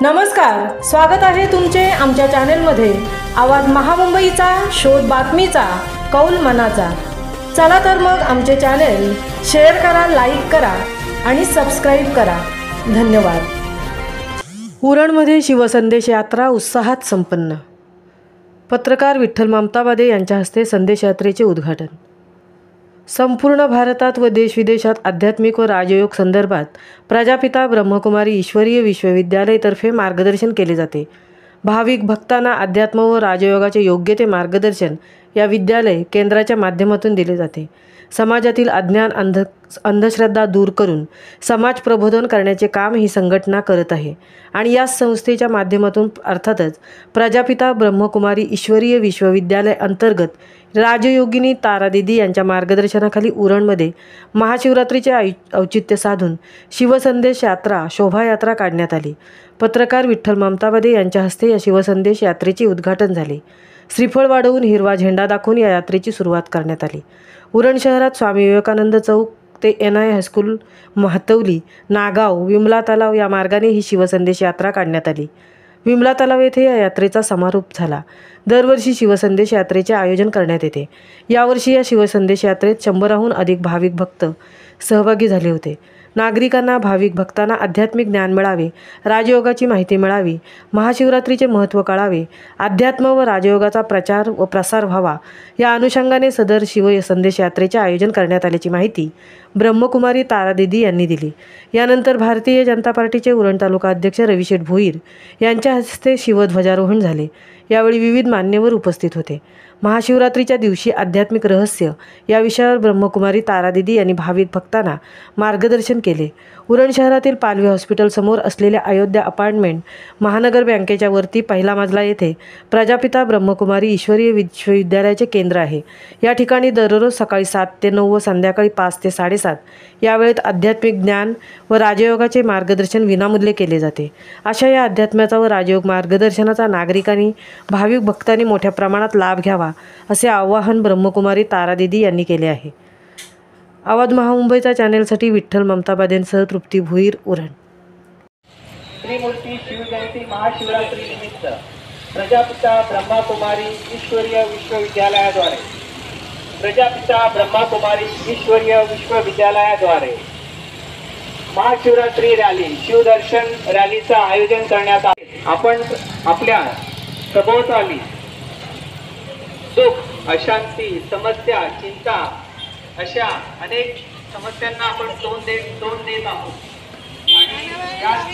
नमस्कार, स्वागत आहे तुमचे आमच्या चॅनेलमध्ये। आवाज महामुंबईचा, शोध बातमीचा, कौल मनाचा। चला तर मग आमचे चॅनेल शेअर करा, लाईक करा आणि सबस्क्राइब करा। धन्यवाद। उरणमध्ये शिवसंदेश यात्रा उत्साहात संपन्न। पत्रकार विठ्ठल ममताबादे यांच्या हस्ते संदेश यात्रेचे उद्घाटन। संपूर्ण भारतात व देशविदेशात आध्यात्मिक व राजयोग संदर्भात प्रजापिता ब्रह्मकुमारी ईश्वरीय विश्वविद्यालयातर्फे मार्गदर्शन केले जाते। भाविक भक्तांना अध्यात्म व राजयोगाचे योग्य ते मार्गदर्शन या विद्यालय केंद्राच्या माध्यमातून दिले जाते। समाजातील अज्ञान अंधश्रद्धा दूर करून समाज प्रबोधन करण्याचे काम ही संघटना करत आहे आणि या संस्थेच्या माध्यमातून अर्थातच प्रजापिता ब्रह्मकुमारी ईश्वरीय विश्वविद्यालय अंतर्गत राजयोगिनी तारादीदी यांच्या मार्गदर्शनाखाली उरणमध्ये महाशिवरात्रीचे औचित्य साधून शिवसंदेश यात्रा शोभायात्रा काढण्यात आली। पत्रकार विठ्ठल ममताबादे यांच्या हस्ते या शिवसंदेश यात्रेचे उद्घाटन झाले। श्रीफळ वाढवून हिरवा झेंडा दाखवून या यात्रेची सुरुवात करण्यात आली। उरण शहरात स्वामी विवेकानंद चौक ते NI हायस्कूल, महतवली, नागाव, विमला तलाव या मार्गाने ही शिवसंदेश यात्रा काढण्यात आली। विमला तलाव येथे या यात्रेचा समारोप झाला। दरवर्षी शिवसंदेश यात्रेचे आयोजन करण्यात येते। यावर्षी या शिवसंदेश यात्रेत 100हून अधिक भाविक भक्त सहभागी झाले होते। नागरिकांना, भाविक भक्तांना आध्यात्मिक ज्ञान मिळावे, राजयोगाची माहिती मिळावी, महाशिवरात्रीचे महत्त्व कळावे, अध्यात्म व राजयोगाचा प्रचार व प्रसार व्हावा या अनुषंगाने सदर शिवसंदेश यात्रेचे आयोजन करण्यात आल्याची माहिती ब्रह्मकुमारी तारादीदी यांनी दिली। यानंतर भारतीय जनता पार्टीचे उरण तालुका अध्यक्ष रविशेठ भोईर यांच्या हस्ते शिवध्वजारोहण झाले। यावेळी विविध मान्यवर उपस्थित होते। महाशिवरात्रीच्या दिवशी आध्यात्मिक रहस्य या विषयावर ब्रह्मकुमारी तारादीदी यांनी भाविक भक्तांना मार्गदर्शन केले। उरण शहरातील पालवी हॉस्पिटल समोर असलेल्या अयोध्या अपार्टमेंट महानगर बँकेच्या वरती पहिला मजला येथे प्रजापिता ब्रह्मकुमारी ईश्वरीय विश्वविद्यालयाचे केंद्र आहे। या ठिकाणी दररोज सकाळी 7 ते 9 व संध्याकाळी 5 ते 7:30 या वेळेत आध्यात्मिक ज्ञान व राजयोगाचे मार्गदर्शन विनामूल्य केले जाते। अशा या अध्यात्माचा व राजयोग मार्गदर्शनाचा नागरिकांनी, भाविक भक्तांनी मोठ्या प्रमाणात लाभ घ्यावा असे आवाहन ब्रह्मकुमारी तारादीदी यांनी केले आहे। आवाज महामुंबईचा चॅनेलसाठी विठ्ठल ममताबादेंसह तृप्ती भोईर, उरण। त्रिमूर्ती शिवजयंती महाशिवरात्री निमित्त प्रजापिता ब्रह्मकुमारी ईश्वरीय विश्वविद्यालयाद्वारे महाशिवरात्री रॅली, शिवदर्शन रॅलीचं आयोजन करण्यात आले। आपण आपल्या सभोवताली दुःख, अशांती, समस्या, चिंता अशा अनेक समस्यांना आपण तोंड देत आहोत आणि